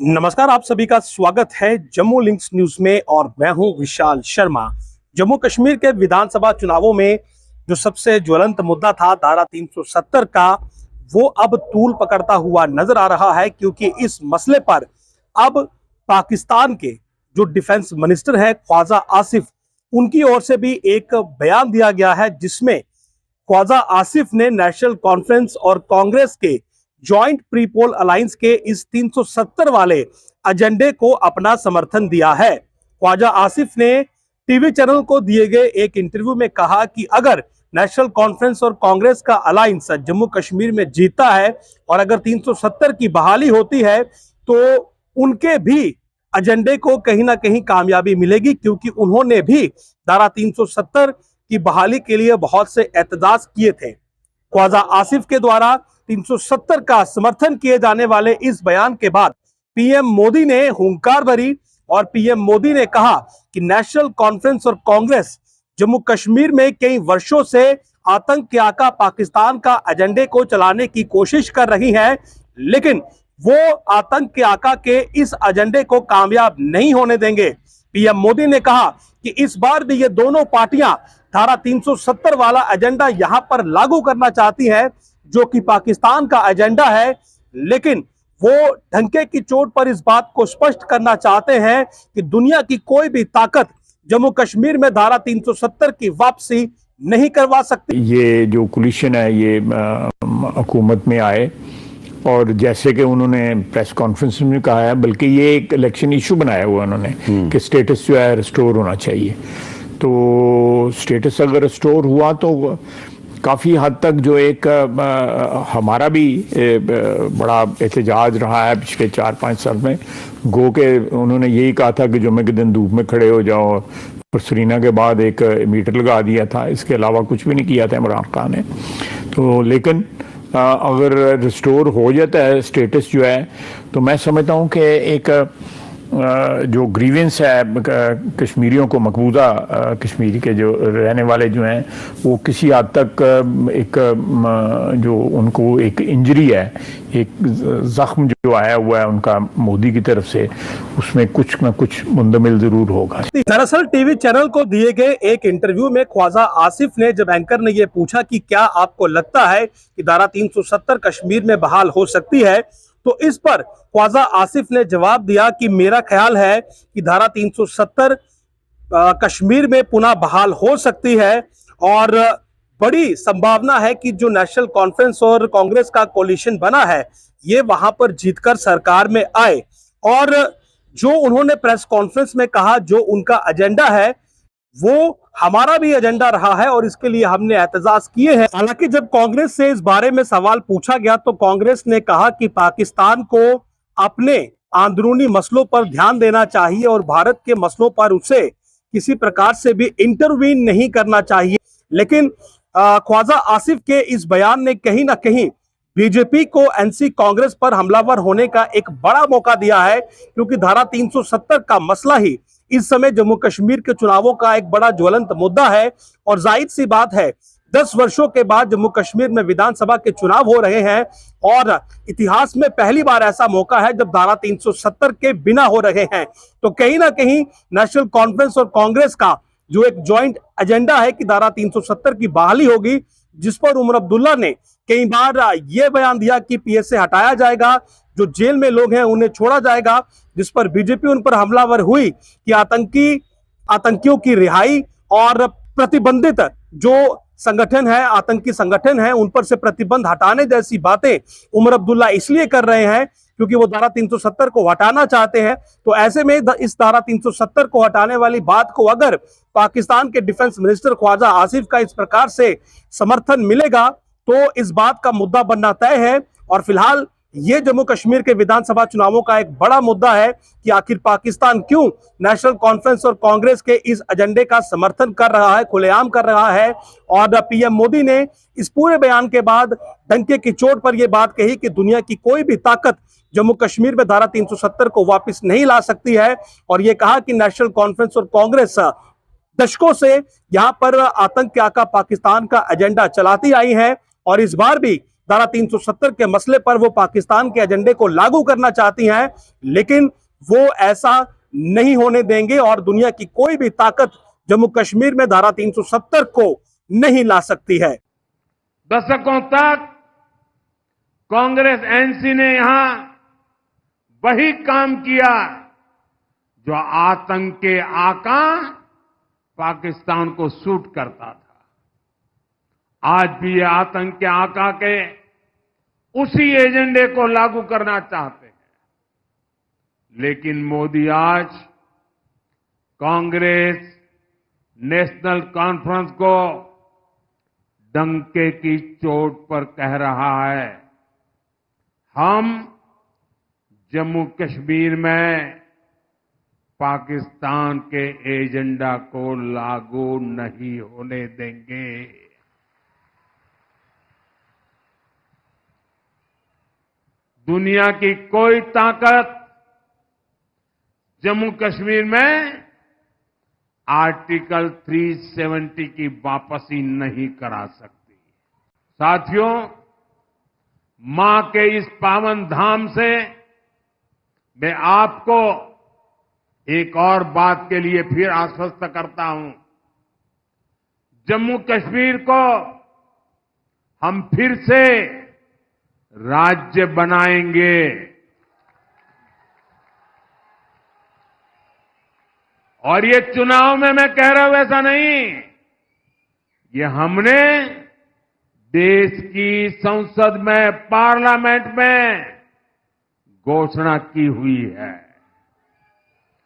नमस्कार, आप सभी का स्वागत है जम्मू लिंक्स न्यूज में और मैं हूं विशाल शर्मा। जम्मू कश्मीर के विधानसभा चुनावों में जो सबसे ज्वलंत मुद्दा था धारा 370 का, वो अब तूल पकड़ता हुआ नजर आ रहा है, क्योंकि इस मसले पर अब पाकिस्तान के जो डिफेंस मिनिस्टर है ख्वाजा आसिफ, उनकी ओर से भी एक बयान दिया गया है, जिसमें ख्वाजा आसिफ ने नेशनल कॉन्फ्रेंस और कांग्रेस के जॉइंट प्री पोल अलायंस के इस 370 वाले एजेंडे को अपना समर्थन दिया है। ख्वाजा आसिफ ने टीवी चैनल को दिए गए एक इंटरव्यू में कहा कि अगर नेशनल कॉन्फ्रेंस और कांग्रेस का अलायंस जम्मू कश्मीर में जीतता है और अगर 370 की बहाली होती है तो उनके भी एजेंडे को कहीं ना कहीं कामयाबी मिलेगी, क्योंकि उन्होंने भी धारा 370 की बहाली के लिए बहुत से एहतजाज किए थे। ख्वाजा आसिफ के द्वारा 370 का समर्थन किए जाने वाले इस बयान के बाद पीएम मोदी ने हुंकार भरी और पीएम मोदी ने कहा कि नेशनल कॉन्फ्रेंस और कांग्रेस जम्मू कश्मीर में कई वर्षों से आतंक के आका पाकिस्तान का एजेंडे को चलाने की कोशिश कर रही है, लेकिन वो आतंक के आका के इस एजेंडे को कामयाब नहीं होने देंगे। पीएम मोदी ने कहा कि इस बार भी ये दोनों पार्टियां धारा 370 वाला एजेंडा यहां पर लागू करना चाहती है, जो कि पाकिस्तान का एजेंडा है, लेकिन वो ढंके की चोट पर इस बात को स्पष्ट करना चाहते हैं कि दुनिया की कोई भी ताकत जम्मू कश्मीर में धारा 370 की वापसी नहीं करवा सकती। ये जो कोलिशन है ये हुकूमत में आए और जैसे कि उन्होंने प्रेस कॉन्फ्रेंस में कहा है, बल्कि ये एक इलेक्शन इशू बनाया हुआ उन्होंने कि स्टेटस जो है रिस्टोर होना चाहिए। तो स्टेटस अगर रिस्टोर हुआ तो काफ़ी हद तक जो एक हमारा भी बड़ा एहतजाज रहा है पिछले 4-5 साल में। गो के उन्होंने यही कहा था कि जुम्मे के दिन धूप में खड़े हो जाओ, और सरीना के बाद एक मीटर लगा दिया था, इसके अलावा कुछ भी नहीं किया था इमरान खान ने। तो लेकिन अगर रिस्टोर हो जाता है स्टेटस जो है, तो मैं समझता हूँ कि एक जो ग्रीवेंस है कश्मीरियों को, मकबूजा कश्मीर के जो रहने वाले जो हैं, वो किसी हद तक एक जो उनको एक इंजरी है, एक जख्म जो आया हुआ है उनका मोदी की तरफ से, उसमें कुछ ना कुछ मुंदमिल जरूर होगा। दरअसल टीवी चैनल को दिए गए एक इंटरव्यू में ख्वाजा आसिफ ने, जब एंकर ने यह पूछा कि क्या आपको लगता है कि धारा 370 कश्मीर में बहाल हो सकती है, तो इस पर ख्वाजा आसिफ ने जवाब दिया कि मेरा ख्याल है कि धारा 370 कश्मीर में पुनः बहाल हो सकती है और बड़ी संभावना है कि जो नेशनल कॉन्फ्रेंस और कांग्रेस का कोलिशन बना है ये वहां पर जीतकर सरकार में आए। और जो उन्होंने प्रेस कॉन्फ्रेंस में कहा, जो उनका एजेंडा है वो हमारा भी एजेंडा रहा है और इसके लिए हमने एहतजाज किए हैं। हालांकि जब कांग्रेस से इस बारे में सवाल पूछा गया तो कांग्रेस ने कहा कि पाकिस्तान को अपने अंदरूनी मसलों पर ध्यान देना चाहिए और भारत के मसलों पर उसे किसी प्रकार से भी इंटरवीन नहीं करना चाहिए। लेकिन ख्वाजा आसिफ के इस बयान ने कहीं ना कहीं बीजेपी को एनसी कांग्रेस पर हमलावर होने का एक बड़ा मौका दिया है, क्योंकि धारा 370 का मसला ही इस समय जम्मू कश्मीर के चुनावों का एक बड़ा ज्वलंत मुद्दा है। और जाहिर सी बात है 10 वर्षों के बाद जम्मू कश्मीर में विधानसभा के चुनाव हो रहे हैं और इतिहास में पहली बार ऐसा मौका है जब धारा 370 के बिना हो रहे हैं। तो कहीं ना कहीं नेशनल कॉन्फ्रेंस और कांग्रेस का जो एक जॉइंट एजेंडा है कि धारा 370 की बहाली होगी, जिस पर उमर अब्दुल्ला ने कई बार यह बयान दिया कि पीएस से हटाया जाएगा, जो जेल में लोग हैं उन्हें छोड़ा जाएगा, जिस पर बीजेपी उन पर हमलावर हुई कि आतंकियों की रिहाई और प्रतिबंधित जो संगठन है, आतंकी संगठन है, उन पर से प्रतिबंध हटाने जैसी बातें उमर अब्दुल्ला इसलिए कर रहे हैं क्योंकि वो धारा 370 को हटाना चाहते हैं। तो ऐसे में इस धारा 370 को हटाने वाली बात को अगर पाकिस्तान के डिफेंस मिनिस्टर ख्वाजा आसिफ का इस प्रकार से समर्थन मिलेगा तो इस बात का मुद्दा बनना तय है। और फिलहाल ये जम्मू कश्मीर के विधानसभा चुनावों का एक बड़ा मुद्दा है कि आखिर पाकिस्तान क्यों नेशनल कॉन्फ्रेंस और कांग्रेस के इस एजेंडे का समर्थन कर रहा है, खुलेआम कर रहा है। और पीएम मोदी ने इस पूरे बयान के बाद डंके की चोट पर यह बात कही कि दुनिया की कोई भी ताकत जम्मू कश्मीर में धारा 370 को वापस नहीं ला सकती है। और यह कहा कि नेशनल कॉन्फ्रेंस और कांग्रेस दशकों से यहां पर आतंक के आका पाकिस्तान का एजेंडा चलाती आई है और इस बार भी धारा 370 के मसले पर वो पाकिस्तान के एजेंडे को लागू करना चाहती हैं, लेकिन वो ऐसा नहीं होने देंगे और दुनिया की कोई भी ताकत जम्मू कश्मीर में धारा 370 को नहीं ला सकती है। दशकों तक कांग्रेस एनसी ने यहां वही काम किया जो आतंक के आका पाकिस्तान को सूट करता था। आज भी ये आतंक के आका के उसी एजेंडे को लागू करना चाहते हैं, लेकिन मोदी आज कांग्रेस नेशनल कॉन्फ्रेंस को डंके की चोट पर कह रहा है, हम जम्मू कश्मीर में पाकिस्तान के एजेंडा को लागू नहीं होने देंगे। दुनिया की कोई ताकत जम्मू कश्मीर में आर्टिकल 370 की वापसी नहीं करा सकती। साथियों, मां के इस पावन धाम से मैं आपको एक और बात के लिए फिर आश्वस्त करता हूं। जम्मू कश्मीर को हम फिर से राज्य बनाएंगे। और ये चुनाव में मैं कह रहा हूं ऐसा नहीं, ये हमने देश की संसद में, पार्लियामेंट में घोषणा की हुई है।